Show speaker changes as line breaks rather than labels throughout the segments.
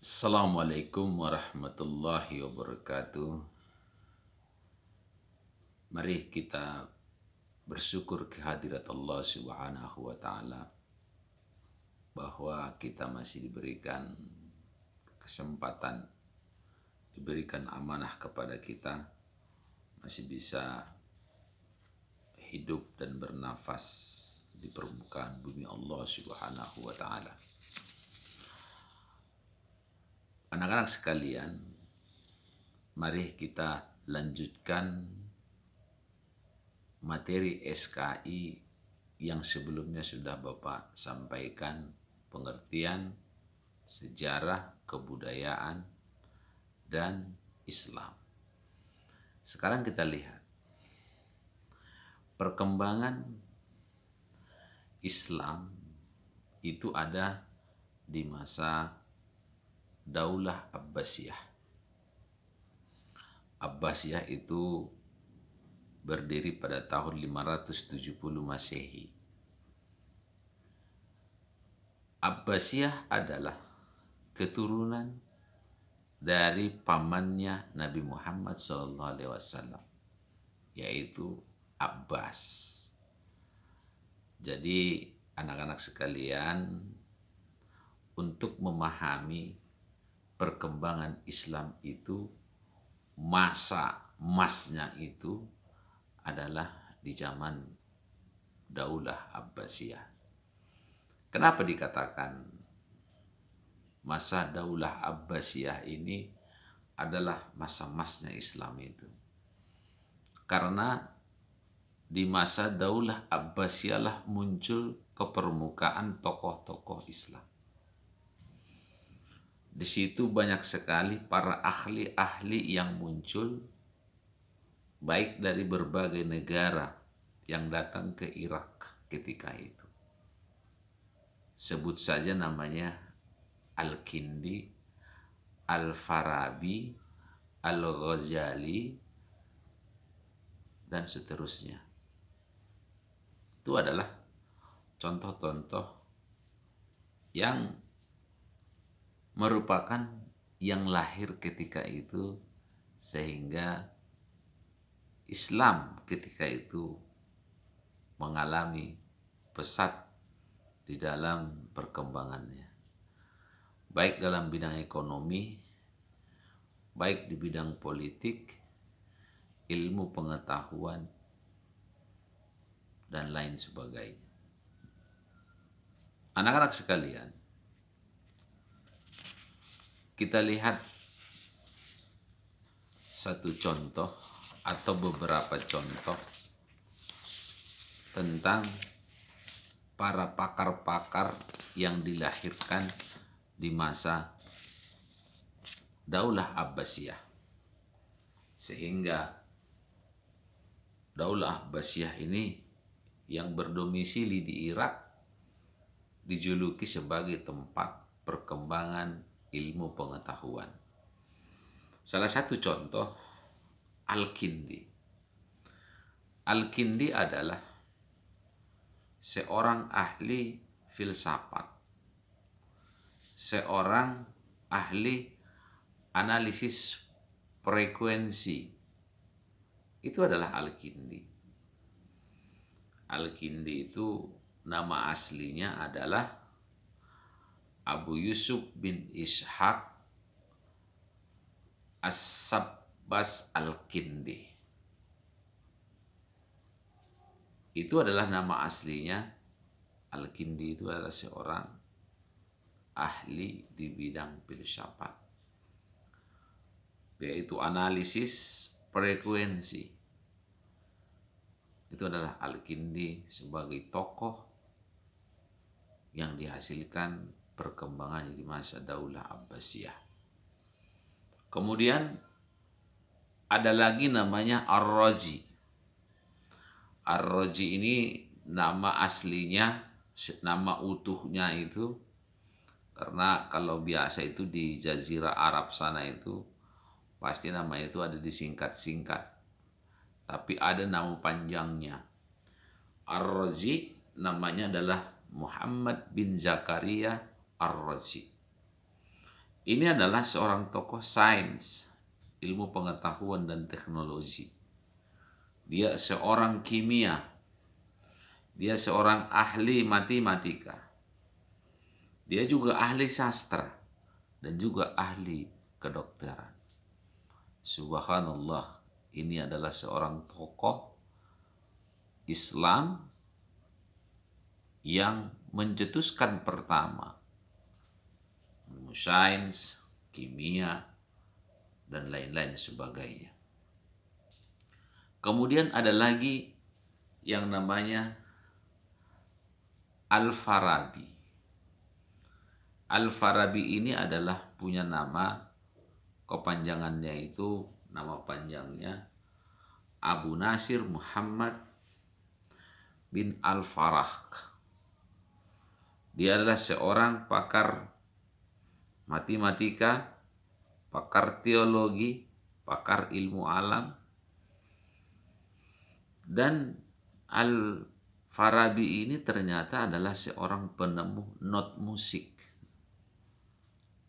Assalamualaikum warahmatullahi wabarakatuh. Mari kita bersyukur kehadirat Allah Subhanahu wa taala bahwa kita masih diberikan kesempatan, diberikan amanah kepada kita, masih bisa hidup dan bernafas di permukaan bumi Allah Subhanahu wa taala. Anak-anak sekalian, mari kita lanjutkan materi SKI yang sebelumnya sudah Bapak sampaikan, pengertian, sejarah, kebudayaan, dan Islam. Sekarang kita lihat perkembangan Islam itu ada di masa Daulah Abbasiyah. Abbasiyah itu berdiri pada tahun 570 Masehi. Abbasiyah adalah keturunan dari pamannya Nabi Muhammad SAW, yaitu Abbas. Jadi anak-anak sekalian, untuk memahami perkembangan Islam itu, masa emasnya itu adalah di zaman Daulah Abbasiyah. Kenapa dikatakan masa Daulah Abbasiyah ini adalah masa emasnya Islam itu? Karena di masa Daulah Abbasiyah lah muncul ke permukaan tokoh-tokoh Islam. Di situ banyak sekali para ahli-ahli yang muncul, baik dari berbagai negara yang datang ke Irak ketika itu. Sebut saja namanya Al-Kindi, Al-Farabi, Al-Ghazali, dan seterusnya. Itu adalah contoh-contoh yang merupakan yang lahir ketika itu, sehingga Islam ketika itu mengalami pesat di dalam perkembangannya, baik dalam bidang ekonomi, baik di bidang politik, ilmu pengetahuan, dan lain sebagainya. Anak-anak sekalian, kita lihat satu contoh atau beberapa contoh tentang para pakar-pakar yang dilahirkan di masa Daulah Abbasiyah. Sehingga Daulah Abbasiyah ini yang berdomisili di Irak dijuluki sebagai tempat perkembangan ilmu pengetahuan. Salah satu contoh, Al-Kindi. Al-Kindi adalah seorang ahli filsafat, seorang ahli analisis frekuensi. Itu adalah Al-Kindi. Al-Kindi itu nama aslinya adalah Abu Yusuf bin Ishaq As-Sabbas Al-Kindi. Itu adalah nama aslinya. Al-Kindi itu adalah seorang ahli di bidang filsafat, yaitu analisis frekuensi. Itu adalah Al-Kindi sebagai tokoh yang dihasilkan perkembangannya di masa Daulah Abbasiyah. Kemudian ada lagi namanya Ar-Razi. Ar-Razi ini nama aslinya, nama utuhnya itu, karena kalau biasa itu di Jazirah Arab sana itu pasti nama itu ada disingkat-singkat, tapi ada nama panjangnya. Ar-Razi namanya adalah Muhammad bin Zakaria Ar-Razi. Ini adalah seorang tokoh sains, ilmu pengetahuan dan teknologi. Dia seorang kimia, dia seorang ahli matematika, dia juga ahli sastra, dan juga ahli kedokteran. Subhanallah, ini adalah seorang tokoh Islam yang mencetuskan pertama ilmu sains, kimia, dan lain-lain sebagainya. Kemudian ada lagi yang namanya Al-Farabi. Al-Farabi ini adalah punya nama, kepanjangannya itu, nama panjangnya Abu Nasir Muhammad bin Al-Farah. Dia adalah seorang pakar matematika, pakar teologi, pakar ilmu alam, dan Al-Farabi ini ternyata adalah seorang penemu not musik.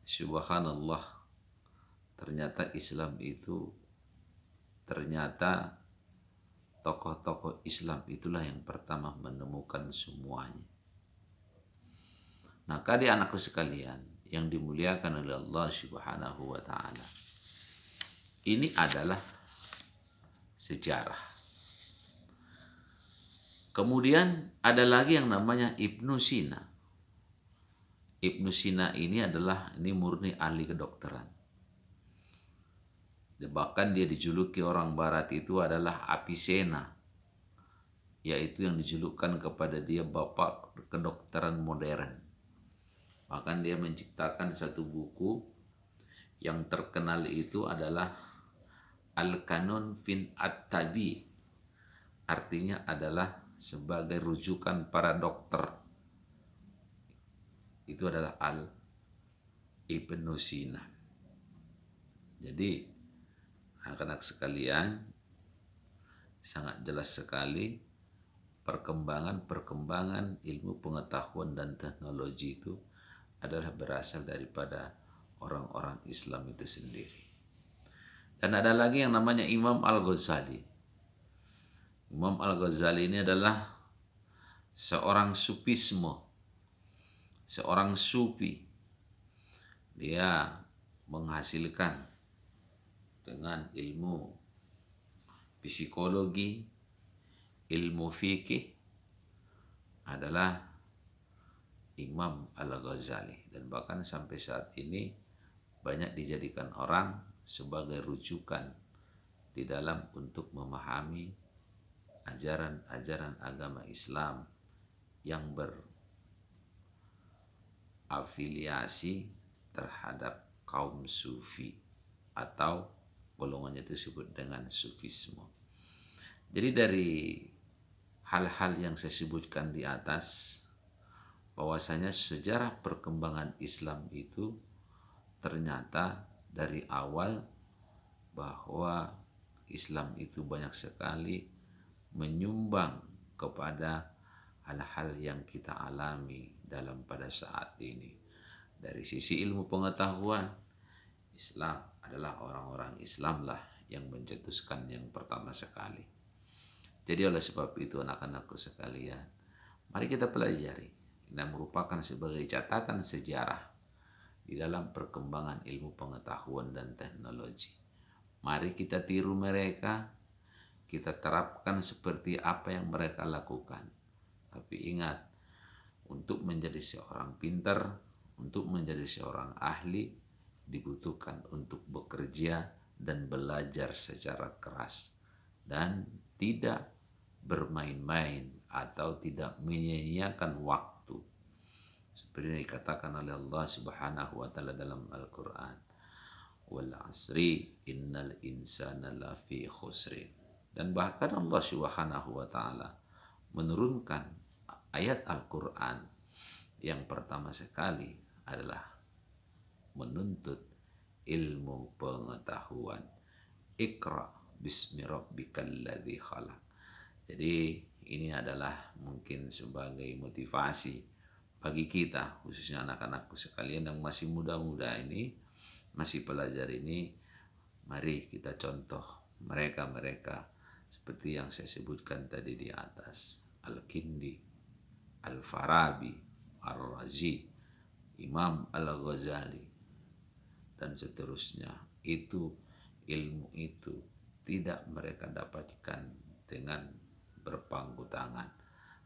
Subhanallah, ternyata Islam itu, ternyata tokoh-tokoh Islam itulah yang pertama menemukan semuanya. Nah, adik anakku sekalian yang dimuliakan oleh Allah Subhanahu wa taala. Ini adalah sejarah. Kemudian ada lagi yang namanya Ibnu Sina. Ibnu Sina ini murni ahli kedokteran. Bahkan dia dijuluki orang barat itu adalah Avicenna, yaitu yang dijulukan kepada dia bapak kedokteran modern. Bahkan dia menciptakan satu buku yang terkenal itu adalah Al-Kanun fin At-Tabi. Artinya adalah sebagai rujukan para dokter. Itu adalah Ibnu Sina. Jadi anak-anak sekalian, sangat jelas sekali perkembangan ilmu pengetahuan dan teknologi itu adalah berasal daripada orang-orang Islam itu sendiri. Dan ada lagi yang namanya Imam Al-Ghazali. Imam Al-Ghazali ini adalah seorang sufisme, seorang sufi. Dia menghasilkan dengan ilmu psikologi, ilmu fikih, adalah Imam Al-Ghazali. Dan bahkan sampai saat ini banyak dijadikan orang sebagai rujukan di dalam untuk memahami ajaran-ajaran agama Islam yang berafiliasi terhadap kaum sufi atau golongannya itu disebut dengan sufisme. Jadi dari hal-hal yang saya sebutkan di atas, bahwasanya sejarah perkembangan Islam itu ternyata dari awal bahwa Islam itu banyak sekali menyumbang kepada hal-hal yang kita alami dalam pada saat ini. Dari sisi ilmu pengetahuan, Islam adalah orang-orang Islam lah yang mencetuskan yang pertama sekali. Jadi oleh sebab itu anak-anakku sekalian, mari kita pelajari dan merupakan sebagai catatan sejarah di dalam perkembangan ilmu pengetahuan dan teknologi. Mari kita tiru mereka, kita terapkan seperti apa yang mereka lakukan. Tapi ingat, untuk menjadi seorang pintar, untuk menjadi seorang ahli, dibutuhkan untuk bekerja dan belajar secara keras dan tidak bermain-main atau tidak menyia-nyiakan waktu. Seperti yang dikatakan oleh Allah Subhanahu wa taala dalam Al-Qur'an, "Wal 'asri innal insana lafi khusrin." Dan bahkan Allah Subhanahu wa taala menurunkan ayat Al-Qur'an yang pertama sekali adalah menuntut ilmu pengetahuan. Iqra bismi rabbikal ladzi khalaq. Jadi ini adalah mungkin sebagai motivasi bagi kita, khususnya anak-anakku sekalian yang masih muda-muda ini, masih pelajar ini, mari kita contoh mereka-mereka seperti yang saya sebutkan tadi di atas, Al-Kindi, Al-Farabi, Ar-Razi, Imam Al-Ghazali, dan seterusnya. Itu ilmu itu tidak mereka dapatkan dengan berpangku tangan,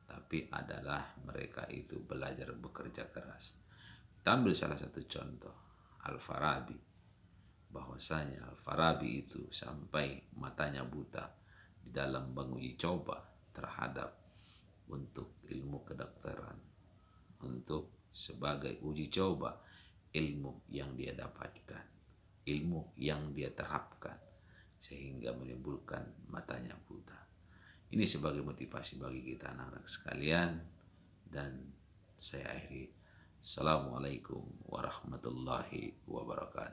tapi adalah mereka itu belajar bekerja keras. Kita ambil salah satu contoh, Al-Farabi, bahwasanya Al-Farabi itu sampai matanya buta di dalam menguji coba terhadap untuk ilmu kedokteran, untuk sebagai uji coba ilmu yang dia dapatkan, ilmu yang dia terapkan, sehingga menimbulkan matanya buta. Ini sebagai motivasi bagi kita anak-anak sekalian, dan saya akhiri. Assalamualaikum warahmatullahi wabarakatuh.